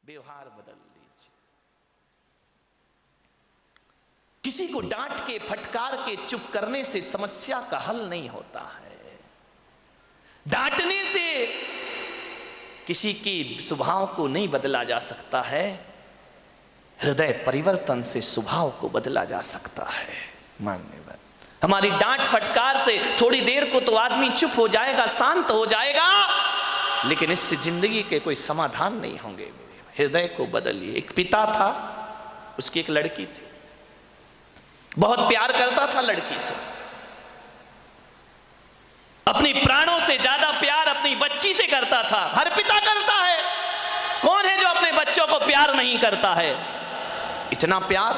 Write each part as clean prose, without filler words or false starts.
व्यवहार बदल लीजिए। किसी को डांट के, फटकार के, चुप करने से समस्या का हल नहीं होता है। डांटने से किसी की स्वभाव को नहीं बदला जा सकता है। हृदय परिवर्तन से स्वभाव को बदला जा सकता है। मान्यवर, हमारी डांट फटकार से थोड़ी देर को तो आदमी चुप हो जाएगा, शांत हो जाएगा, लेकिन इससे जिंदगी के कोई समाधान नहीं होंगे। हृदय को बदलिए। एक पिता था, उसकी एक लड़की थी, बहुत प्यार करता था लड़की से, अपनी प्राणों से ज्यादा प्यार अपनी बच्ची से करता था। हर पिता करता है, कौन है जो अपने बच्चों को प्यार नहीं करता है? इतना प्यार,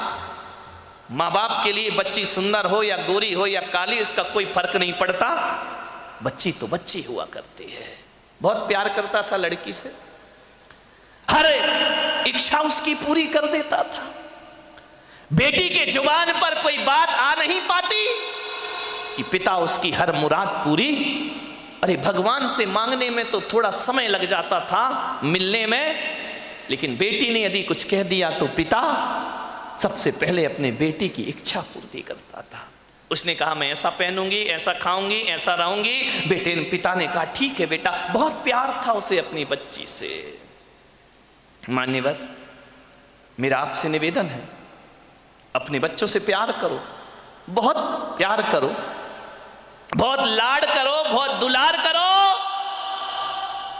माँ बाप के लिए बच्ची सुंदर हो या गोरी हो या काली, इसका कोई फर्क नहीं पड़ता, बच्ची तो बच्ची हुआ करती है। बहुत प्यार करता था लड़की से, हर इच्छा उसकी पूरी कर देता था। बेटी के जुबान पर कोई बात आ नहीं पाती कि पिता उसकी हर मुराद पूरी। अरे भगवान से मांगने में तो थोड़ा समय लग जाता था, मिलने में, लेकिन बेटी ने यदि कुछ कह दिया तो पिता सबसे पहले अपने बेटी की इच्छा पूर्ति करता था। उसने कहा मैं ऐसा पहनूंगी, ऐसा खाऊंगी, ऐसा रहूंगी। पिता ने कहा ठीक है बेटा। बहुत प्यार था उसे अपनी बच्ची से। मान्यवर, मेरा आपसे निवेदन है, अपने बच्चों से प्यार करो, बहुत प्यार करो, बहुत लाड करो, बहुत दुलार करो,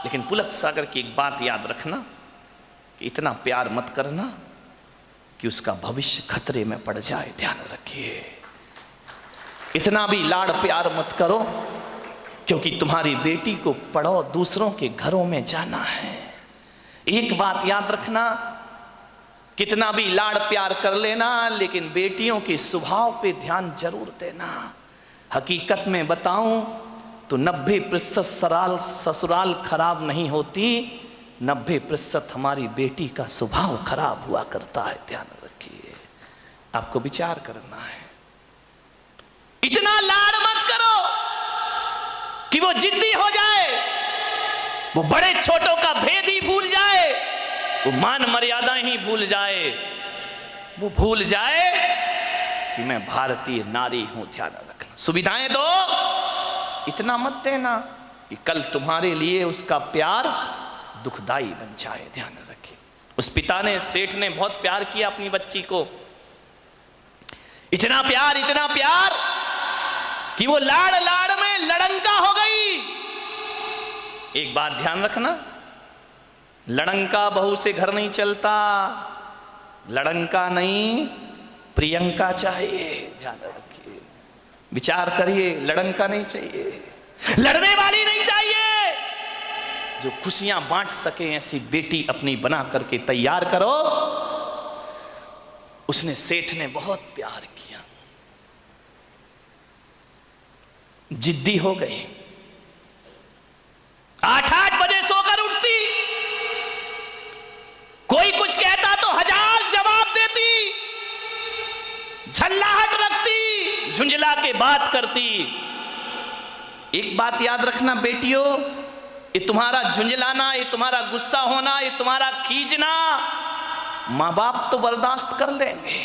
लेकिन पुलक सागर की एक बात याद रखना कि इतना प्यार मत करना कि उसका भविष्य खतरे में पड़ जाए। ध्यान रखिए, इतना भी लाड़ प्यार मत करो क्योंकि तुम्हारी बेटी को पढ़ो, दूसरों के घरों में जाना है। एक बात याद रखना, कितना भी लाड़ प्यार कर लेना, लेकिन बेटियों के स्वभाव पे ध्यान जरूर देना। हकीकत में बताऊं तो 90% ससुराल खराब नहीं होती, 90% हमारी बेटी का स्वभाव खराब हुआ करता है। ध्यान रखिए, आपको विचार करना है। इतना लाड़ मत करो कि वो जिद्दी हो जाए, वो बड़े छोटों का भेद ही भूल जाए, वो मान मर्यादाएं ही भूल जाए, वो भूल जाए कि मैं भारतीय नारी हूं। ध्यान रखना, सुविधाएं दो, इतना मत देना कि कल तुम्हारे लिए उसका प्यार दुखदाई बन जाए। ध्यान रखिए, उस पिता ने, सेठ ने बहुत प्यार किया अपनी बच्ची को, इतना प्यार कि वो लाड़ लाड़ में लड़ंका हो गई। एक बात ध्यान रखना, लड़ंका बहू से घर नहीं चलता, लड़ंका नहीं प्रियंका चाहिए। ध्यान रखिए, विचार करिए, लड़ंका नहीं चाहिए, लड़ने वाली नहीं चाहिए, जो खुशियां बांट सके ऐसी बेटी अपनी बना करके तैयार करो। उसने, सेठ ने बहुत प्यार किया, जिद्दी हो गई, 8-8 बजे सोकर उठती, कोई कुछ कहता तो 1000 जवाब देती, झल्लाहट रखती, झुंझला के बात करती। एक बात याद रखना बेटियों, ये तुम्हारा झुंझलाना, ये तुम्हारा गुस्सा होना, ये तुम्हारा खींचना माँ बाप तो बर्दाश्त कर लेंगे,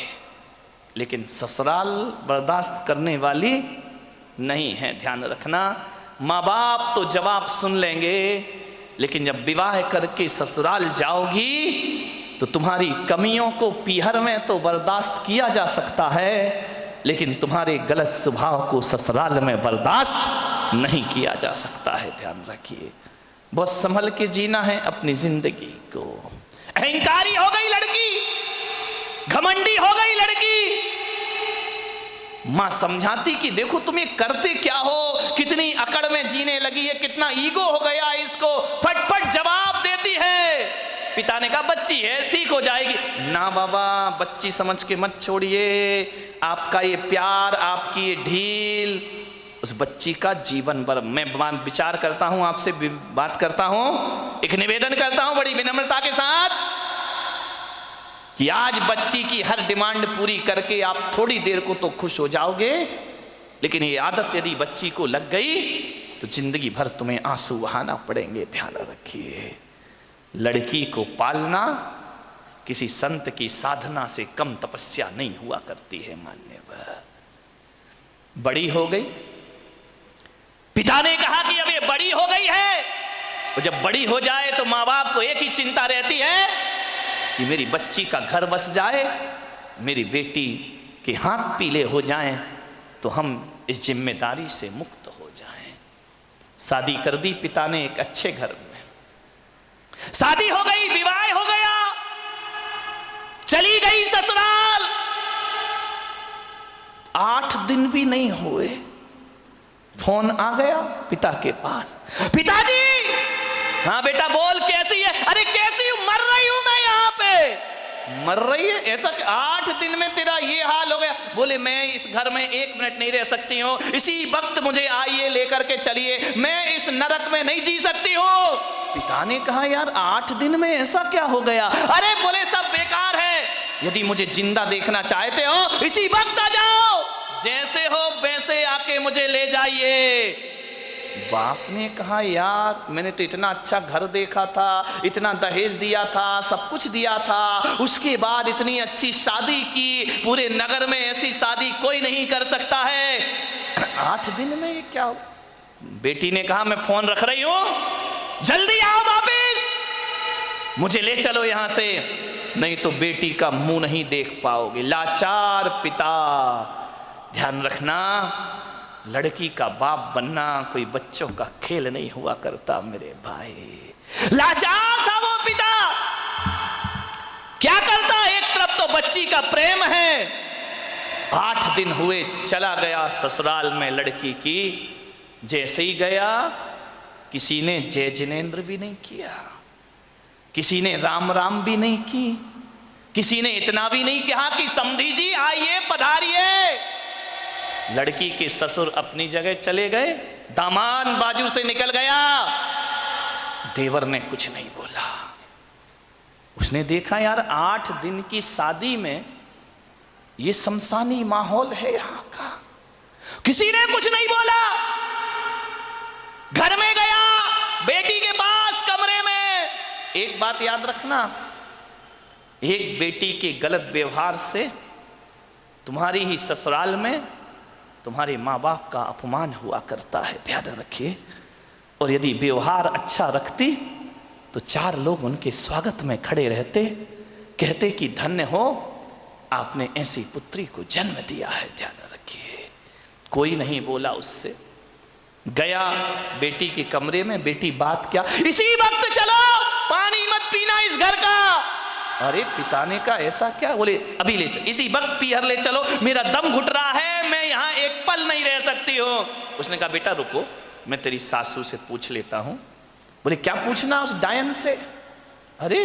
लेकिन ससुराल बर्दाश्त करने वाली नहीं है। ध्यान रखना, माँ बाप तो जवाब सुन लेंगे, लेकिन जब विवाह करके ससुराल जाओगी तो तुम्हारी कमियों को पीहर में तो बर्दाश्त किया जा सकता है, लेकिन तुम्हारे गलत स्वभाव को ससुराल में बर्दाश्त नहीं किया जा सकता है। ध्यान रखिए, बहुत संभल के जीना है अपनी जिंदगी को। अहंकारी हो गई लड़की, घमंडी हो गई लड़की, मां समझाती कि देखो तुम ये करते क्या हो, कितनी अकड़ में जीने लगी है, कितना ईगो हो गया इसको, फटफट जवाब देती है। पिता ने कहा बच्ची है, ठीक हो जाएगी। ना बाबा, बच्ची समझ के मत छोड़िए, आपका ये प्यार, आपकी ये ढील उस बच्ची का जीवन भर। मैं विचार करता हूं, आपसे बात करता हूं, एक निवेदन करता हूं बड़ी विनम्रता के साथ कि आज बच्ची की हर डिमांड पूरी करके आप थोड़ी देर को तो खुश हो जाओगे, लेकिन ये आदत यदि बच्ची को लग गई तो जिंदगी भर तुम्हें आंसू बहाना पड़ेंगे। ध्यान रखिए, लड़की को पालना किसी संत की साधना से कम तपस्या नहीं हुआ करती है मान्यवर। बड़ी हो गई, पिता ने कहा कि अब ये बड़ी हो गई है, और जब बड़ी हो जाए तो माँ बाप को एक ही चिंता रहती है कि मेरी बच्ची का घर बस जाए, मेरी बेटी के हाथ पीले हो जाएं, तो हम इस जिम्मेदारी से मुक्त हो जाएं। शादी कर दी पिता ने एक अच्छे घर में, शादी हो गई, विवाह हो गया, चली गई ससुराल। 8 दिन भी नहीं हुए, फोन आ गया पिता के पास, पिताजी। हाँ बेटा बोल, कैसी है? अरे कैसी हूं, मर रही हूं मैं यहाँ पे। मर रही है? ऐसा 8 दिन में तेरा ये हाल हो गया? बोले मैं इस घर में 1 मिनट नहीं रह सकती हूँ, इसी वक्त मुझे आइए लेकर के चलिए, मैं इस नरक में नहीं जी सकती हूँ। पिता ने कहा यार 8 दिन में ऐसा क्या हो गया? अरे बोले सब बेकार है, यदि मुझे जिंदा देखना चाहते हो इसी वक्त आ जाओ, जैसे हो वैसे आके मुझे ले जाइए। बाप ने कहा यार मैंने तो इतना अच्छा घर देखा था, इतना दहेज दिया था, सब कुछ दिया था, उसके बाद इतनी अच्छी शादी की, पूरे नगर में ऐसी शादी कोई नहीं कर सकता है, 8 दिन में ये क्या हो? बेटी ने कहा मैं फोन रख रही हूं, जल्दी आओ वापिस, मुझे ले चलो यहां से, नहीं तो बेटी का मुंह नहीं देख पाओगे। लाचार पिता। ध्यान रखना, लड़की का बाप बनना कोई बच्चों का खेल नहीं हुआ करता मेरे भाई। लाचार था वो पिता, क्या करता? एक तरफ तो बच्ची का प्रेम है, 8 दिन हुए चला गया ससुराल में लड़की की। जैसे ही गया किसी ने जय जिनेंद्र भी नहीं किया, किसी ने राम राम भी नहीं की, किसी ने इतना भी नहीं कहा कि समधी जी आइए पधारिए। लड़की के ससुर अपनी जगह चले गए, दामाद बाजू से निकल गया, देवर ने कुछ नहीं बोला। उसने देखा यार 8 दिन की शादी में ये शमशानी माहौल है यहां का, किसी ने कुछ नहीं बोला। घर में गया, बेटी के पास कमरे में। एक बात याद रखना, एक बेटी के गलत व्यवहार से तुम्हारी ही ससुराल में तुम्हारे माँ बाप का अपमान हुआ करता है, ध्यान रखिए। और यदि व्यवहार अच्छा रखती तो 4 लोग उनके स्वागत में खड़े रहते, कहते कि धन्य हो आपने ऐसी पुत्री को जन्म दिया है, ध्यान रखिए। कोई नहीं बोला उससे। गया बेटी के कमरे में, बेटी बात क्या, इसी वक्त चलो, पानी मत पीना इस घर का। अरे पिता ने कहा ऐसा क्या? बोले अभी ले चलो, इसी वक्त पीहर ले चलो, मेरा दम घुट रहा है, मैं यहाँ एक पल नहीं रह सकती हूँ। उसने कहा बेटा रुको, मैं तेरी सासू से पूछ लेता हूँ। बोले क्या पूछना उस डायन से? अरे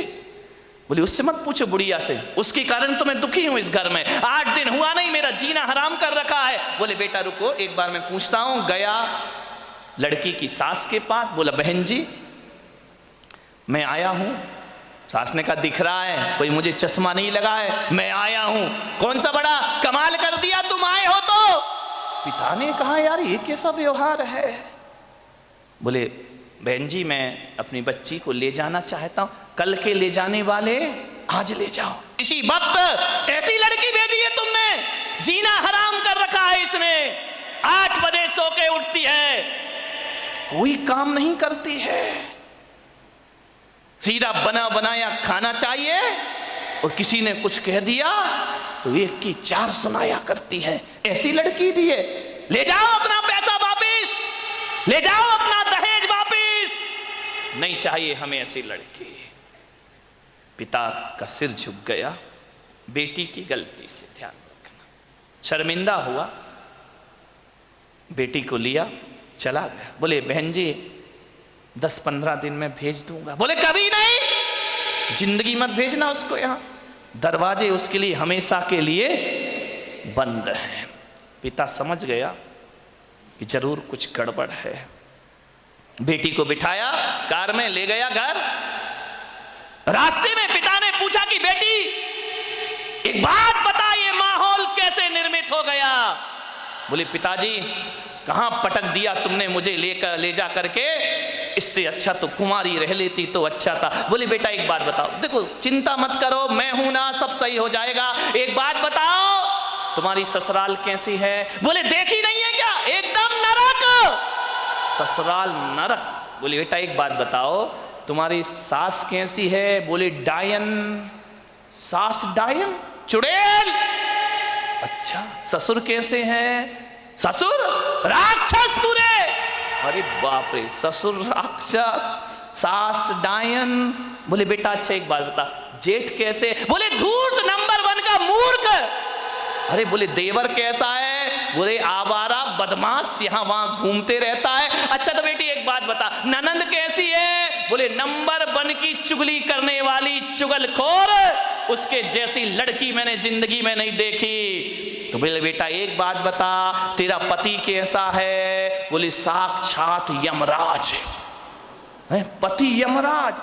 बोले उससे मत पूछो, बुढ़िया से, उसके कारण तो मैं दुखी हूँ इस घर में, 8 दिन हुआ नहीं, मेरा जीना हराम कर रखा है। बोले बेटा रुको एक बार मैं पूछता हूँ। गया लड़की की सास के पास, बोला बहन जी मैं आया हूँ। सास ने कहा दिख रहा है, कोई मुझे चश्मा नहीं लगा है, मैं आया हूं, कौन सा बड़ा कमाल कर दिया तुम आए हो तो। पिता ने कहा यार ये कैसा व्यवहार है? बोले बहन जी मैं अपनी बच्ची को ले जाना चाहता हूं, कल के ले जाने वाले आज ले जाओ। इसी वक्त ऐसी लड़की भेजी है तुमने, जीना हराम कर रखा है इसने, 8 बजे सो के उठती है, कोई काम नहीं करती है, सीधा बना बनाया खाना चाहिए, और किसी ने कुछ कह दिया तो 1 की 4 सुनाया करती है। ऐसी लड़की दी है, ले जाओ अपना पैसा वापिस, ले जाओ अपना दहेज वापिस, नहीं चाहिए हमें ऐसी लड़की। पिता का सिर झुक गया बेटी की गलती से, ध्यान रखना, शर्मिंदा हुआ, बेटी को लिया चला गया। बोले बहन जी 10-15 दिन में भेज दूंगा। बोले कभी नहीं, जिंदगी मत भेजना उसको यहां, दरवाजे उसके लिए हमेशा के लिए बंद हैं। पिता समझ गया कि जरूर कुछ गड़बड़ है, बेटी को बिठाया कार में, ले गया घर। रास्ते में पिता ने पूछा कि बेटी एक बात बता, ये माहौल कैसे निर्मित हो गया? बोले पिताजी कहां पटक दिया तुमने मुझे ले जा करके, इससे अच्छा तो कुमारी रह लेती तो अच्छा था। बोले बेटा एक बात बताओ, देखो चिंता मत करो, मैं हूं ना, सब सही हो जाएगा। एक बात बताओ, तुम्हारी ससुराल कैसी है? बोले देखी नहीं है क्या, एकदम नरक, ससुराल नरक। बोले बेटा एक बात बताओ, तुम्हारी सास कैसी है? बोले डायन। सास डायन, चुड़ैल। अच्छा, ससुर कैसे हैं? ससुर राक्षस पूरे। अरे बाप रे, ससुर राक्षस, सास डायन। बोले बेटा अच्छा एक बात बता, जेठ कैसे? बोले धूर्त, नंबर 1 का मूर्ख। अरे बोले देवर कैसा है? बोले आवारा बदमाश, यहां वहां घूमते रहता है। अच्छा तो बेटी एक बात बता, ननंद कैसी है? बोले नंबर 1 की चुगली करने वाली चुगलखोर, उसके जैसी लड़की मैंने जिंदगी में नहीं देखी। तो बोले बेटा एक बात बता, तेरा पति कैसा है? बोले साक्षात यमराज है। पति यमराज,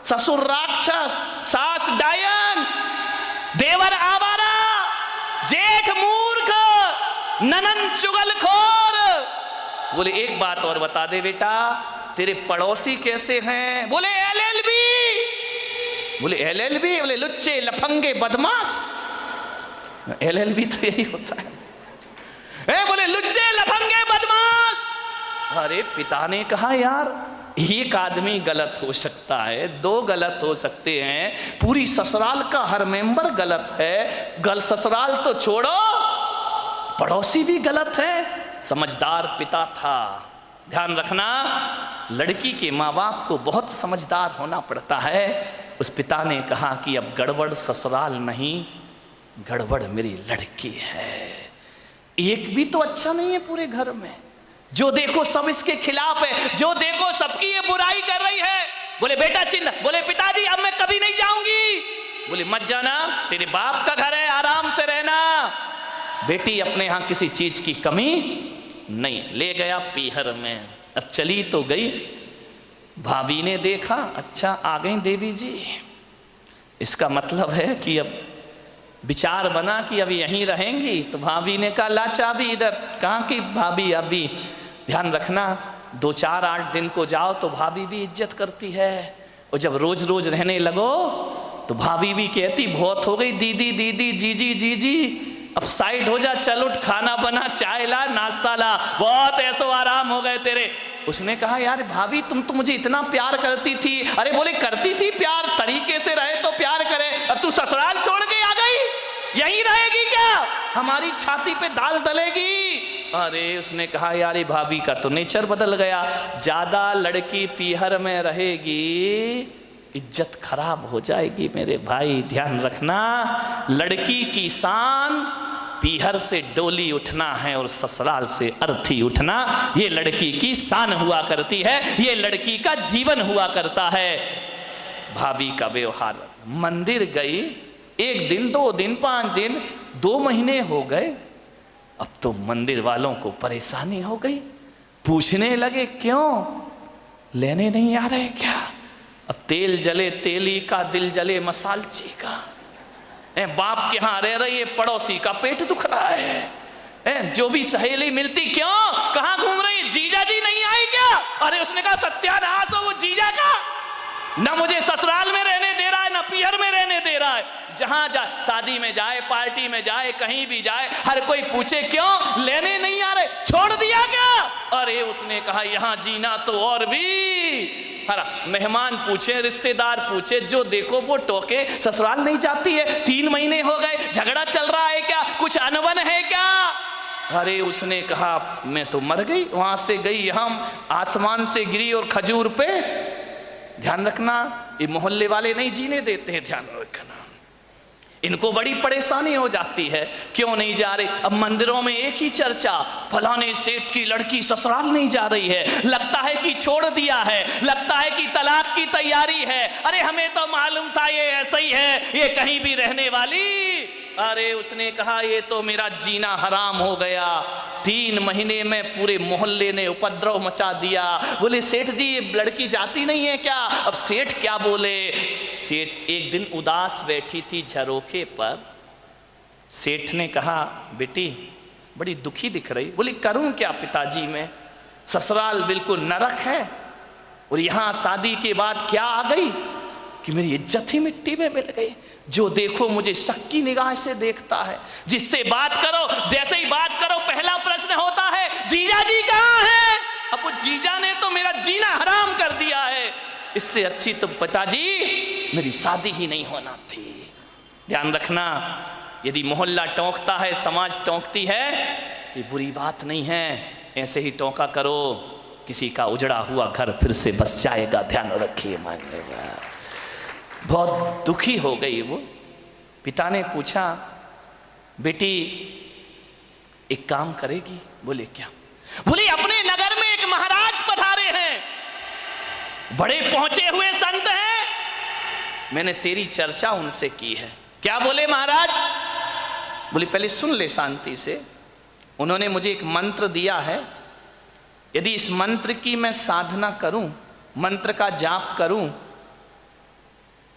ससुर राक्षस, सास डायन, देवर आवारा, जेठ मूर्ख, ननंद चुगलखोर। बोले एक बात और बता दे बेटा, तेरे पड़ोसी कैसे हैं? बोले LLB। बोले LLB? बोले लुच्चे लफंगे बदमाश। LLB तो यही होता है। बोले लुच्चे लफंगे बदमाश। अरे पिता ने कहा यार एक आदमी गलत हो सकता है, 2 गलत हो सकते हैं, पूरी ससुराल का हर मेंबर गलत है। ससुराल तो छोड़ो, पड़ोसी भी गलत है। समझदार पिता था। ध्यान रखना, लड़की के माँ बाप को बहुत समझदार होना पड़ता है। उस पिता ने कहा कि अब गड़बड़ ससुराल नहीं, गड़बड़ मेरी लड़की है। एक भी तो अच्छा नहीं है पूरे घर में, जो देखो सब इसके खिलाफ है, जो देखो सबकी ये बुराई कर रही है। बोले बेटा चिंता। बोले पिताजी अब मैं कभी नहीं जाऊंगी। बोले मत जाना, तेरे बाप का घर है, आराम से रहना। बेटी अपने यहां किसी चीज की कमी नहीं। ले गया पीहर में। अब चली तो गई, भाभी ने देखा अच्छा आ गई देवी जी, इसका मतलब है कि अब विचार बना कि अब यहीं रहेंगी। तो भाभी ने कहा ला चाबी इधर। कहाँ की भाभी? अभी ध्यान रखना, 2-4-8 दिन को जाओ तो भाभी भी इज्जत करती है, और जब रोज रोज रहने लगो तो भाभी भी कहती बहुत हो गई दीदी दीदी, जीजी जीजी, अब साइड हो जा, चल उठ, खाना बना, चाय ला, नाश्ता ला, बहुत ऐसो आराम हो गए तेरे। उसने कहा यार भाभी तुम तो मुझे इतना प्यार करती थी। अरे बोले करती थी प्यार, तरीके से रहे तो प्यार करे, अब तू ससुराल छोड़ के आ गई, यहीं रहेगी क्या? हमारी छाती पे दाल डलेगी। अरे उसने कहा यार भाभी का तो नेचर बदल गया, ज्यादा लड़की पीहर में रहेगी इज्जत खराब हो जाएगी मेरे भाई। ध्यान रखना, लड़की की शान पीहर से डोली उठना है और ससुराल से अर्थी उठना, ये लड़की की शान हुआ करती है, ये लड़की का जीवन हुआ करता है। भाभी का व्यवहार, मंदिर गई 1 दिन 2 दिन 5 दिन 2 महीने हो गए, अब तो मंदिर वालों को परेशानी हो गई, पूछने लगे क्यों लेने नहीं आ रहे क्या? अब तेल जले तेली का, दिल जले मसालची का। बाप के यहां रह रही है, पड़ोसी का पेट दुख रहा है। जो भी सहेली मिलती क्यों, कहां घूम रही, जीजा जी नहीं आई क्या? अरे उसने कहा सत्यानाश हो वो जीजा का, ना मुझे ससुराल में रहने दे रहा है ना पीहर में रहने दे रहा है। जहां जाए, शादी में जाए, पार्टी में जाए, कहीं भी जाए, हर कोई पूछे क्यों लेने नहीं आ रहे, छोड़ दिया क्या? अरे उसने कहा यहां जीना तो और भी, मेहमान पूछे, रिश्तेदार पूछे, जो देखो वो टोके, ससुराल नहीं जाती है, 3 महीने हो गए, झगड़ा चल रहा है क्या, कुछ अनबन है क्या? अरे उसने कहा मैं तो मर गई, वहां से गई यहां, आसमान से गिरी और खजूर पे। ध्यान रखना, ये मोहल्ले वाले नहीं जीने देते हैं, ध्यान रखना, इनको बड़ी परेशानी हो जाती है, क्यों नहीं जा रहे? अब मंदिरों में एक ही चर्चा, फलाने सेठ की लड़की ससुराल नहीं जा रही है, लगता है कि छोड़ दिया है, लगता है कि तलाक की तैयारी है। अरे हमें तो मालूम था ये ऐसा ही है, ये कहीं भी रहने वाली। अरे उसने कहा ये तो मेरा जीना हराम हो गया, 3 महीने में पूरे मोहल्ले ने उपद्रव मचा दिया। बोले सेठ जी ये लड़की जाती नहीं है क्या? अब सेठ क्या बोले? सेठ एक दिन उदास बैठी थी झरोखे पर, सेठ ने कहा बेटी बड़ी दुखी दिख रही। बोली करूं क्या पिताजी, मैं ससुराल बिल्कुल नरक है, और यहां शादी के बाद क्या आ गई कि मेरी इज्जत ही मिट्टी में मिल गई। जो देखो मुझे शक की निगाह से देखता है, जिससे बात करो जैसे ही बात करो पहला प्रश्न होता है जीजा जी कहाँ है। अब वो जीजा ने तो मेरा जीना हराम कर दिया है, इससे अच्छी तो पिताजी मेरी शादी ही नहीं होना थी। ध्यान रखना, यदि मोहल्ला टोंकता है, समाज टोंकती है, तो बुरी बात नहीं है, ऐसे ही टोंका करो, किसी का उजड़ा हुआ घर फिर से बस जाएगा। ध्यान रखिए। मांगने बहुत दुखी हो गई वो। पिता ने पूछा बेटी एक काम करेगी? बोले क्या? बोले अपने नगर में एक महाराज पधारे हैं, बड़े पहुंचे हुए संत हैं, मैंने तेरी चर्चा उनसे की है। क्या बोले महाराज? बोले पहले सुन ले शांति से। उन्होंने मुझे एक मंत्र दिया है, यदि इस मंत्र की मैं साधना करूं, मंत्र का जाप करूं,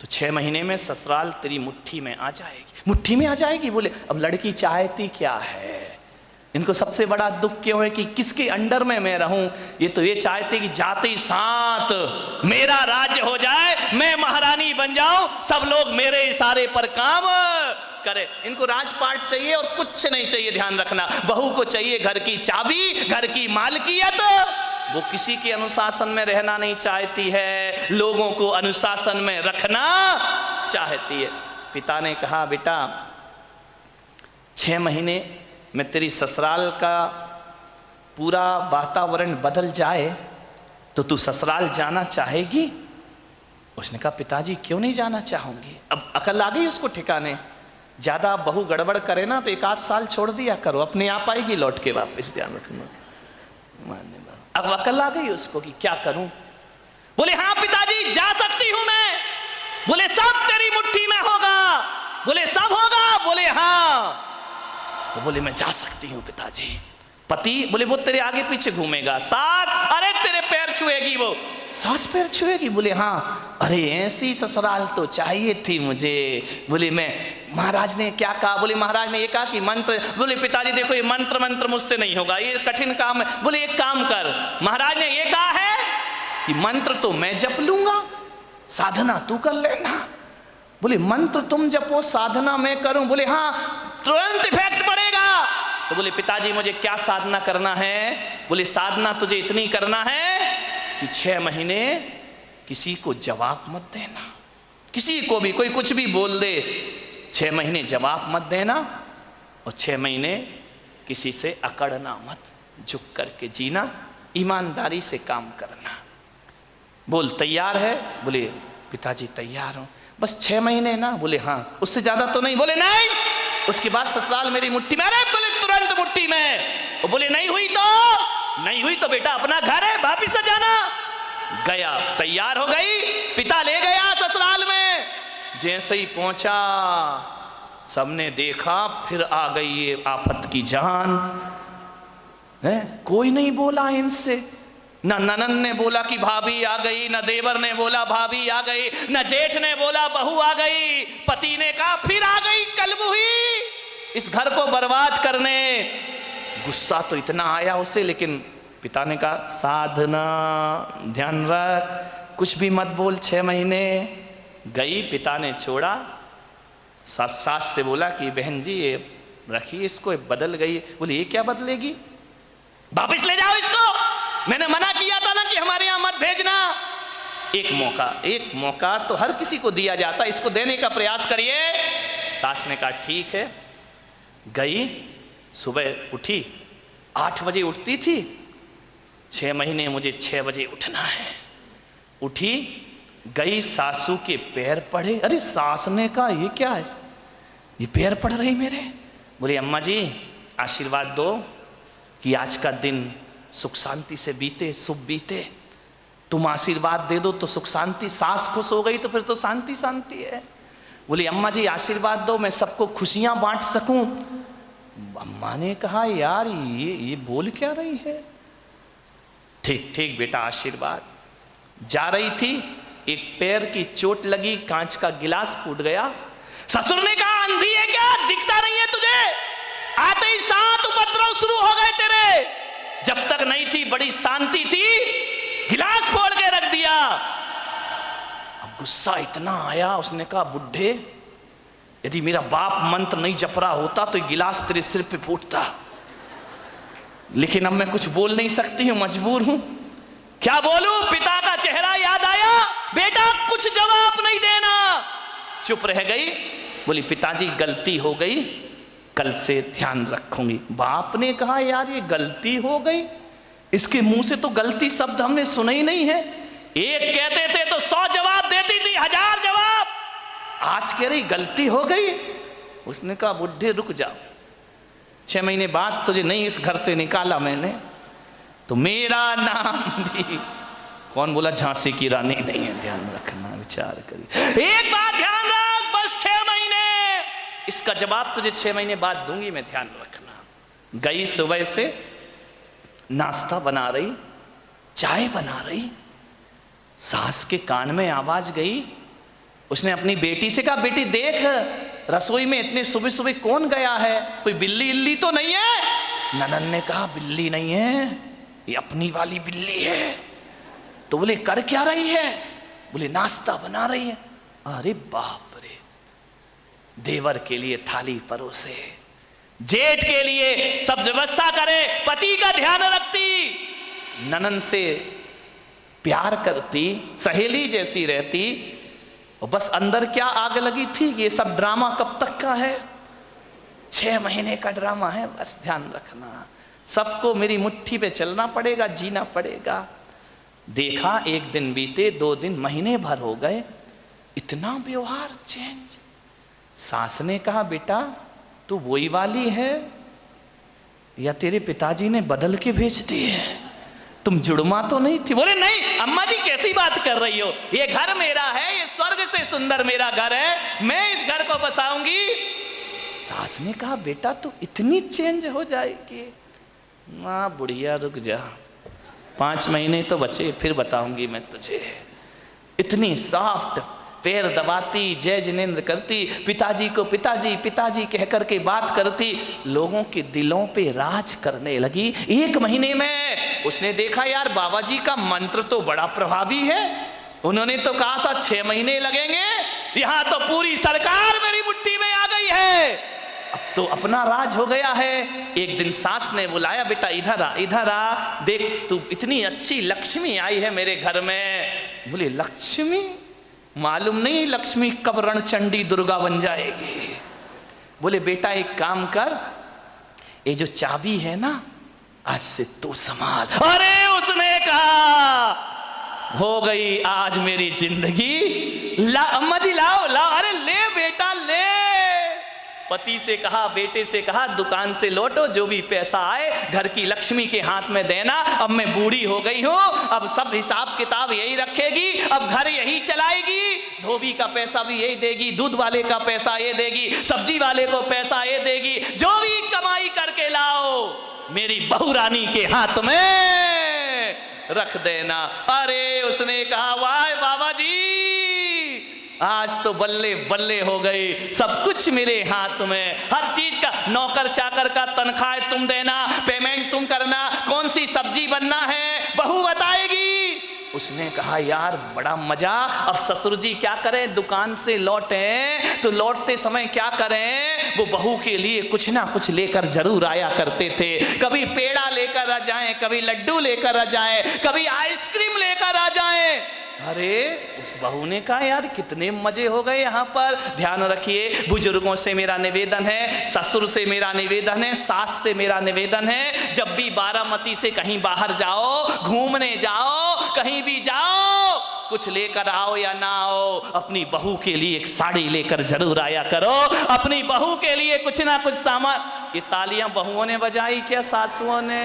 तो 6 महीने में ससुराल तेरी मुट्ठी में आ जाएगी। मुट्ठी में आ जाएगी? बोले अब लड़की चाहती क्या है? इनको सबसे बड़ा दुख क्यों है कि किसके अंडर में मैं रहूं? ये तो ये चाहते कि जाते ही साथ मेरा राज्य हो जाए, मैं महारानी बन जाऊं, सब लोग मेरे इशारे पर काम करे। इनको राजपाट चाहिए और कुछ नहीं चाहिए। ध्यान रखना, बहू को चाहिए घर की चाबी, घर की मालकियत। वो किसी के अनुशासन में रहना नहीं चाहती है, लोगों को अनुशासन में रखना चाहती है। पिता ने कहा बेटा 6 महीने में तेरी ससुराल का पूरा वातावरण बदल जाए तो तू ससुराल जाना चाहेगी? उसने कहा पिताजी क्यों नहीं जाना चाहूंगी। अब अकल आ गई उसको ठिकाने। ज्यादा बहू गड़बड़ करे ना तो 1 आध साल छोड़ दिया करो, अपने आप आएगी लौट के वापस। ध्यान रखना। अब अकल आ गई उसको कि क्या करूं। बोले हाँ पिताजी जा सकती हूं मैं। बोले सब तेरी मुट्ठी में होगा। बोले सब होगा? बोले हाँ। तो बोले मैं जा सकती हूं पिताजी। पति? बोले वो तेरे आगे पीछे घूमेगा। सास? अरे तेरे पैर छुएगी वो। सास पैर छुएगी? बोले हाँ। अरे ऐसी ससुराल तो चाहिए थी मुझे। बोले मैं, महाराज ने क्या कहा? बोले महाराज ने ये कहा कि मंत्र। बोले पिताजी देखो ये मंत्र मुझसे नहीं होगा, ये कठिन काम है। बोले एक काम कर, महाराज ने ये कहा है कि मंत्र तो मैं जप लूंगा, साधना तू कर लेना। बोले मंत्र तुम जपो, साधना मैं करूं? बोले हाँ तुरंत इफेक्ट पड़ेगा। तो बोले पिताजी मुझे क्या साधना करना है? बोले साधना तुझे इतनी करना है कि 6 महीने किसी को जवाब मत देना, किसी को भी कोई कुछ भी बोल दे, 6 महीने जवाब मत देना, और 6 महीने किसी से अकड़ना मत, झुक करके जीना, ईमानदारी से काम करना। बोल तैयार है? बोले पिताजी तैयार हूं, बस 6 महीने ना। बोले हाँ, उससे ज्यादा तो नहीं। बोले नहीं, उसके बाद ससुराल मेरी मुट्ठी में। अरे बोले तुरंत मुट्ठी में। और बोले नहीं हुई तो बेटा अपना घर है, वापिस से जाना। गया, तैयार हो गई, पिता ले गया ससुराल में। जैसे ही पहुंचा सबने देखा, फिर आ गई ये आफत की जान है। कोई नहीं बोला इनसे, न ननन ने बोला कि भाभी आ गई, न देवर ने बोला भाभी आ गई, न जेठ ने बोला बहू आ गई। पति ने कहा फिर आ गई कलबुही इस घर को बर्बाद करने। गुस्सा तो इतना आया उसे, लेकिन पिता ने कहा साधना, ध्यान रख, कुछ भी मत बोल। 6 महीने गई, पिता ने छोड़ा। सास से बोला कि बहन जी ये रखिए इसको, बदल गई। बोले ये क्या बदलेगी, वापिस ले जाओ इसको, मैंने मना किया था ना कि हमारे यहां मत भेजना। एक मौका तो हर किसी को दिया जाता, इसको देने का प्रयास करिए। सास ने कहा ठीक है। गई, सुबह उठी, 8 बजे उठती थी, 6 महीने मुझे 6 बजे उठना है। उठी, गई, सासू के पैर पड़े। अरे सास ने कहा ये क्या है, ये पैर पड़ रही मेरे। बोले अम्मा जी आशीर्वाद दो कि आज का दिन सुख शांति से बीते, शुभ बीते। तुम आशीर्वाद दे दो तो सुख शांति। सास खुश हो गई तो फिर तो शांति शांति है। बोली अम्मा जी आशीर्वाद दो मैं सबको खुशियां बांट सकूं। अम्मा ने कहा यार ये बोल क्या रही है। ठीक ठीक बेटा आशीर्वाद। जा रही थी, एक पैर की चोट लगी, कांच का गिलास फूट गया। ससुर ने कहा अंधी है क्या, दिखता नहीं है तुझे? आते ही 7 उपद्रव शुरू हो गए तेरे। जब तक नहीं थी बड़ी शांति थी, गिलास फोड़ के रख दिया। अब गुस्सा इतना आया, उसने कहा बुढ़े, यदि मेरा बाप मंत्र नहीं जप रहा होता तो गिलास तेरे सिर पे फूटता, लेकिन अब मैं कुछ बोल नहीं सकती हूं, मजबूर हूं। क्या बोलूं? पिता का चेहरा याद आया। बेटा कुछ जवाब नहीं देना। चुप रह गई। बोली पिताजी गलती हो गई, कल से ध्यान रखूंगी। बाप ने कहा यार ये गलती हो गई, इसके मुंह से तो गलती शब्द हमने सुना ही नहीं है। एक कहते थे तो 100 जवाब देती थी, 1000 जवाब। आज कह रही गलती हो गई। उसने कहा बुढ़े रुक जाओ, 6 महीने बाद तुझे नहीं इस घर से निकाला मैंने तो मेरा नाम भी, कौन बोला झांसी की रानी नहीं है, ध्यान रखना, विचार करिए। एक बात ध्यान रख, बस 6 महीने, इसका जवाब तुझे 6 महीने बाद दूंगी मैं, ध्यान रखना। गई सुबह से नाश्ता बना रही, चाय बना रही, सास के कान में आवाज गई। उसने अपनी बेटी से कहा बेटी देख रसोई में इतने सुबह सुबह कौन गया है, कोई बिल्ली इल्ली तो नहीं है? ननन ने कहा बिल्ली नहीं है, ये अपनी वाली बिल्ली है। तो बोले कर क्या रही है? बोले नाश्ता बना रही है। अरे बाप रे, देवर के लिए थाली परोसे, जेठ के लिए सब व्यवस्था करे, पति का ध्यान रखती, ननन से प्यार करती, सहेली जैसी रहती। और बस अंदर क्या आग लगी थी, ये सब ड्रामा कब तक का है? 6 महीने का ड्रामा है, बस ध्यान रखना। सबको मेरी मुट्ठी पे चलना पड़ेगा, जीना पड़ेगा। देखा 1 दिन बीते, 2 दिन, महीने भर हो गए, इतना व्यवहार चेंज। सास ने कहा बेटा तू वही वाली है या तेरे पिताजी ने बदल के भेज दी है, तुम जुड़मा तो नहीं थी? बोले नहीं अम्मा जी कैसी बात कर रही हो, ये घर मेरा है, ये स्वर्ग से सुंदर मेरा घर है, मैं इस घर को बसाऊंगी। सास ने कहा बेटा तू इतनी चेंज हो जाएगी? मां बुढ़िया रुक जा, 5 महीने तो बचे, फिर बताऊंगी मैं तुझे। इतनी सॉफ्ट, पैर दबाती, जय जिनेंद्र करती, पिताजी को पिताजी पिताजी कह करके बात करती, लोगों के दिलों पे राज करने लगी। 1 महीने में उसने देखा यार बाबा जी का मंत्र तो बड़ा प्रभावी है। उन्होंने तो कहा था 6 महीने लगेंगे, यहां तो पूरी सरकार मेरी मुट्ठी में आ गई है, अब तो अपना राज हो गया है। एक दिन सास ने बुलाया बेटा इधर आ, इधर आ, देख तू इतनी अच्छी लक्ष्मी आई है मेरे घर में। बोले लक्ष्मी? मालूम नहीं लक्ष्मी कब रणचंडी दुर्गा बन जाएगी। बोले बेटा एक काम कर, ये जो चाबी है ना आज से तू संभाल। अरे उसने कहा हो गई आज मेरी जिंदगी, ला अम्मा जी लाओ लाओ, अरे ले बेटा ले। पति से कहा, बेटे से कहा दुकान से लौटो, जो भी पैसा आए घर की लक्ष्मी के हाथ में देना, अब मैं बूढ़ी हो गई हूं, अब सब हिसाब किताब यही रखेगी, अब घर यही चलाएगी, धोबी का पैसा भी यही देगी, दूध वाले का पैसा ये देगी, सब्जी वाले को पैसा ये देगी, जो भी कमाई करके लाओ मेरी बहू रानी के हाथ में रख देना। अरे उसने कहा वाह बाबा जी आज तो बल्ले बल्ले हो गई, सब कुछ मेरे हाथ में, हर चीज का, नौकर चाकर का तनख्वाह तुम देना, पेमेंट तुम करना, कौन सी सब्जी बनना है बहू बताएगी। उसने कहा यार बड़ा मजा। अब ससुर जी क्या करें, दुकान से लौटे तो लौटते समय क्या करें, वो बहू के लिए कुछ ना कुछ लेकर जरूर आया करते थे। कभी पेड़ा लेकर आ जाएं, कभी लड्डू लेकर आ जाएं, कभी आइसक्रीम लेकर आ जाएं। अरे उस बहू ने कहा यार कितने मजे हो गए यहाँ पर। ध्यान रखिए, बुजुर्गों से मेरा निवेदन है, ससुर से मेरा निवेदन है, सास से मेरा निवेदन है, जब भी बारामती से कहीं बाहर जाओ, घूमने जाओ, कहीं भी जाओ, कुछ लेकर आओ या ना आओ, अपनी बहू के लिए एक साड़ी लेकर जरूर आया करो, अपनी बहू के लिए कुछ ना कुछ सामान। ये तालियां बहुओं ने बजाई क्या सासुओं ने?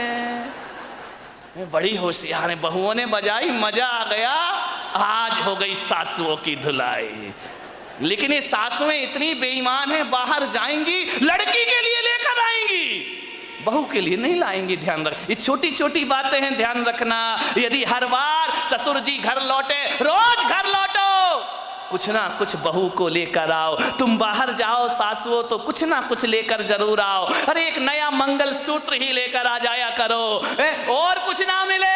बड़ी होशियार है, बहुओं ने बजाई, मजा आ गया। आज हो गई सासुओं की धुलाई। लेकिन ये सासुएं इतनी बेईमान हैं, बाहर जाएंगी लड़की के लिए लेकर आएंगी, बहू के लिए नहीं लाएंगी। ध्यान रख, ये छोटी छोटी बातें हैं, ध्यान रखना। यदि हर बार ससुर जी घर लौटे, रोज घर लौटो, कुछ ना कुछ बहू को लेकर आओ। तुम बाहर जाओ सासुओं तो कुछ ना कुछ लेकर जरूर आओ। अरे एक नया मंगल सूत्र ही लेकर आ जाया करो, और कुछ ना मिले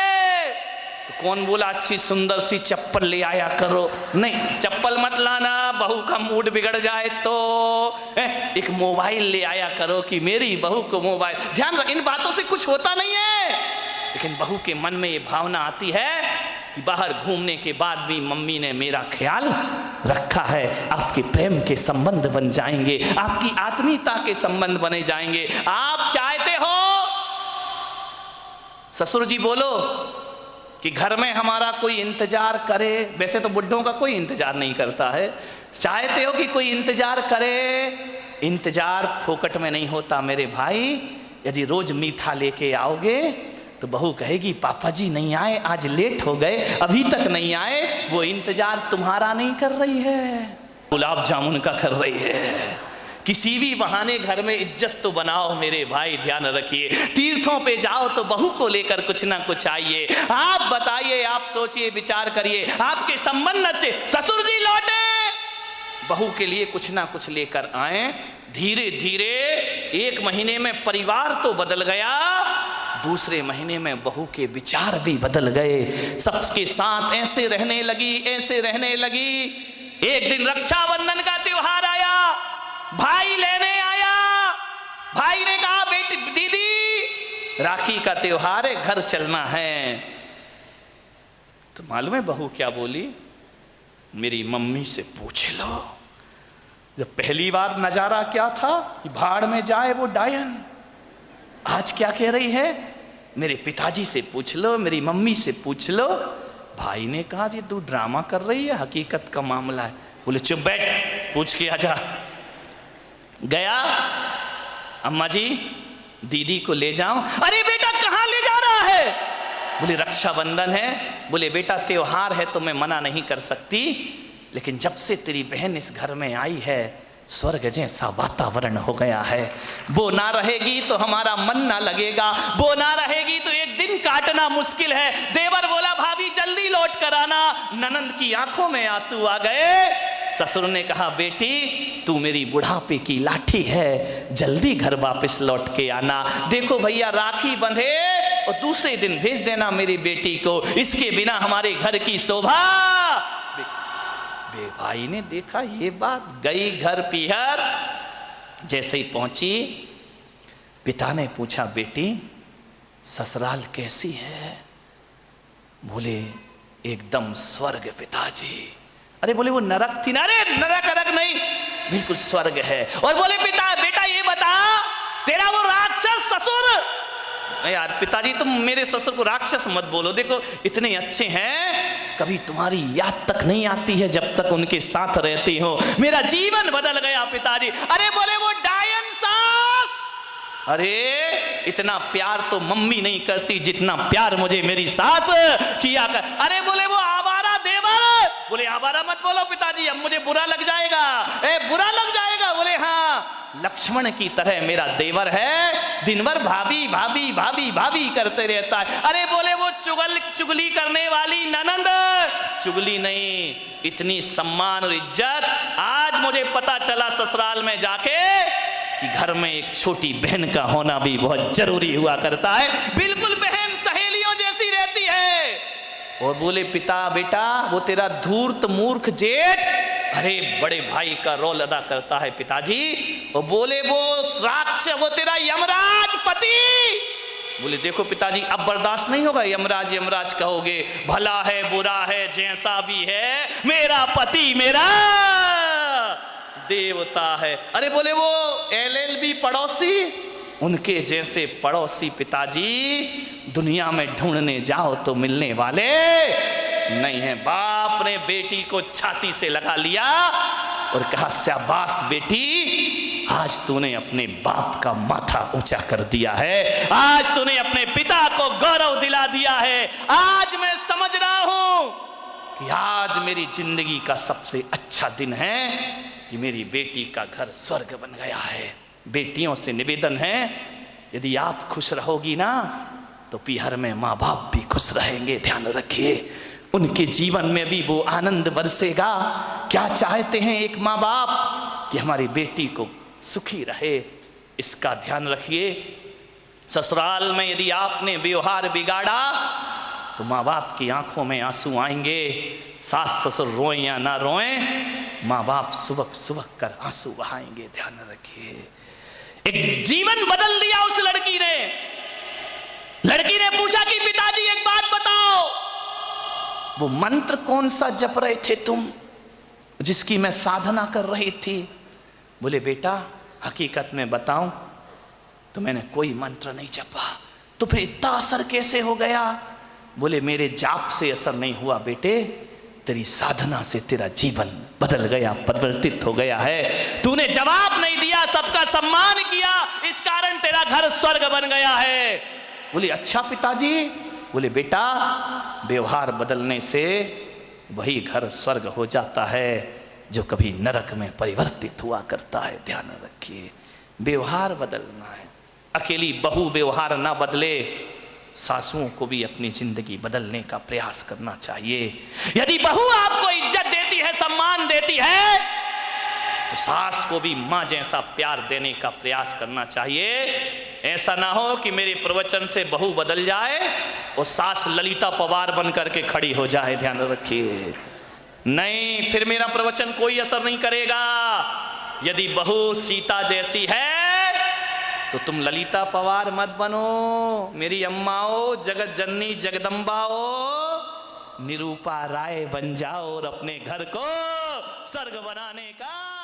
तो कौन बोला अच्छी सुंदर सी चप्पल ले आया करो? नहीं, चप्पल मत लाना, बहू का मूड बिगड़ जाए तो। एक मोबाइल ले आया करो कि मेरी बहू को मोबाइल। ध्यान रख, इन बातों से कुछ होता नहीं है, लेकिन बहू के मन में ये भावना आती है कि बाहर घूमने के बाद भी मम्मी ने मेरा ख्याल रखा है। आपके प्रेम के संबंध बन जाएंगे, आपकी आत्मीयता के संबंध बने जाएंगे। आप चाहते हो ससुर जी बोलो कि घर में हमारा कोई इंतजार करे। वैसे तो बुढ़ों का कोई इंतजार नहीं करता है। चाहते हो कि कोई इंतजार करे? इंतजार फोकट में नहीं होता मेरे भाई। यदि रोज मीठा लेके आओगे तो बहू कहेगी पापा जी नहीं आए, आज लेट हो गए, अभी तक नहीं आए। वो इंतजार तुम्हारा नहीं कर रही है, गुलाब जामुन का कर रही है। किसी भी बहाने घर में इज्जत तो बनाओ मेरे भाई, ध्यान रखिए। तीर्थों पे जाओ तो बहू को लेकर कुछ ना कुछ आइए। आप बताइए, आप सोचिए, विचार करिए, आपके संबंध अच्छे, ससुर जी लौटे, बहू के लिए कुछ ना कुछ लेकर आए। धीरे धीरे 1 महीने में परिवार तो बदल गया, दूसरे महीने में बहू के विचार भी बदल गए। सबके साथ ऐसे रहने लगी, ऐसे रहने लगी। एक दिन रक्षाबंधन का त्योहार आया, भाई लेने आया। भाई ने कहा बेटी दीदी राखी का त्योहार है, घर चलना है। तो मालूम है बहू क्या बोली? मेरी मम्मी से पूछ लो। जब पहली बार नजारा क्या था कि भाड़ में जाए वो डायन, आज क्या कह रही है? मेरे पिताजी से पूछ लो, मेरी मम्मी से पूछ लो। भाई ने कहा जी तू ड्रामा कर रही है, हकीकत का मामला है। बोले चुप बैठ, पूछ के आजा। गया, अम्मा जी दीदी को ले जाऊं। अरे बेटा कहां ले जा रहा है? बोले रक्षाबंधन है। बोले बेटा त्योहार है तो मैं मना नहीं कर सकती, लेकिन जब से तेरी बहन इस घर में आई है स्वर्ग जैसा वातावरण हो गया है। वो ना रहेगी तो हमारा मन ना लगेगा, वो ना रहेगी तो एक दिन काटना मुश्किल है। देवर बोला भाभी जल्दी लौट कर आना। ननंद की आंखों में आंसू आ गए। ससुर ने कहा बेटी तू मेरी बुढ़ापे की लाठी है, जल्दी घर वापस लौट के आना। देखो भैया राखी बंधे और दूसरे दिन भेज देना मेरी बेटी को, इसके बिना हमारे घर की शोभा। भाई ने देखा ये बात, गई घर पीहर। जैसे ही पहुंची पिता ने पूछा बेटी ससुराल कैसी है? बोले एकदम स्वर्ग पिताजी। अरे बोले वो नरक थी ना? अरे नरक नरक नहीं, बिल्कुल स्वर्ग है। और बोले पिता बेटा ये बता तेरा वो राक्षस ससुर। यार पिताजी तुम मेरे ससुर को राक्षस मत बोलो, देखो इतने अच्छे हैं, कभी तुम्हारी याद तक नहीं आती है जब तक उनके साथ रहती हो। मेरा जीवन बदल गया पिताजी। अरे बोले वो डायन सास। अरे इतना प्यार तो मम्मी नहीं करती जितना प्यार मुझे मेरी सास किया कर। अरे बोले वो आवारा देवर। बोले आवारा मत बोलो पिताजी, अब मुझे बुरा लग जाएगा। बुरा लग जाएगा? बोले हाँ लक्ष्मण की तरह मेरा देवर है, दिन भर भाभी भाभी भाभी भाभी करते रहता है। अरे बोले वो चुगली करने वाली ननंद। चुगली नहीं, इतनी सम्मान और इज्जत। आज मुझे पता चला ससुराल में जाके कि घर में एक छोटी बहन का होना भी बहुत जरूरी हुआ करता है। बिल्कुल बहन सहेलियों जैसी रहती है। और बोले पिता बेटा वो तेरा धूर्त मूर्ख जेठ अरे बड़े भाई का रोल अदा करता है पिताजी। और बोले वो राक्षस वो तेरा यमराज पति। बोले देखो पिताजी अब बर्दाश्त नहीं होगा, यमराज यमराज कहोगे, भला है बुरा है जैसा भी है मेरा पति मेरा देवता है। अरे बोले वो LLB पड़ोसी, उनके जैसे पड़ोसी पिताजी दुनिया में ढूंढने जाओ तो मिलने वाले नहीं है। बाप ने बेटी को छाती से लगा लिया और कहा शाबाश बेटी, आज तूने अपने बाप का माथा ऊंचा कर दिया है, आज तूने अपने पिता को गौरव दिला दिया है। आज मैं समझ रहा हूं कि आज मेरी जिंदगी का सबसे अच्छा दिन है कि मेरी बेटी का घर स्वर्ग बन गया है। बेटियों से निवेदन है यदि आप खुश रहोगी ना तो पीहर में माँ बाप भी खुश रहेंगे। ध्यान रखिए उनके जीवन में भी वो आनंद बरसेगा। क्या चाहते हैं एक माँ बाप कि हमारी बेटी को सुखी रहे, इसका ध्यान रखिए। ससुराल में यदि आपने व्यवहार बिगाड़ा तो तो माँ बाप की आंखों में आंसू आएंगे, सास ससुर रोएं या ना रोएं, माँ बाप सुबह सुबह कर आंसू बहाएंगे। ध्यान रखिए, एक जीवन बदल दिया उस लड़की ने। लड़की ने पूछा कि पिताजी एक बात बताओ, वो मंत्र कौन सा जप रहे थे तुम, जिसकी मैं साधना कर रही थी? बोले बेटा हकीकत में बताऊं तो मैंने कोई मंत्र नहीं जपा। तो फिर इतना असर कैसे हो गया? बोले मेरे जाप से असर नहीं हुआ बेटे, तेरी साधना से तेरा जीवन बदल गया, परिवर्तित हो गया है। तूने जवाब नहीं दिया, सबका सम्मान किया, इस कारण तेरा घर स्वर्ग बन गया है। बोले अच्छा पिताजी। बोले बेटा व्यवहार बदलने से वही घर स्वर्ग हो जाता है जो कभी नरक में परिवर्तित हुआ करता है। ध्यान रखिए, व्यवहार बदलना है। अकेली बहू व्यवहार ना बदले, सासुओं को भी अपनी जिंदगी बदलने का प्रयास करना चाहिए। यदि बहू आपको इज्जत देती है, सम्मान देती है, तो सास को भी मां जैसा प्यार देने का प्रयास करना चाहिए। ऐसा ना हो कि मेरे प्रवचन से बहू बदल जाए और सास ललिता पवार बन करके खड़ी हो जाए। ध्यान रखिए, नहीं, फिर मेरा प्रवचन कोई असर नहीं करेगा। यदि बहू सीता जैसी है तो तुम ललिता पवार मत बनो, मेरी अम्माओ, जगत जननी जगदम्बाओ, निरूपा राय बन जाओ और अपने घर को स्वर्ग बनाने का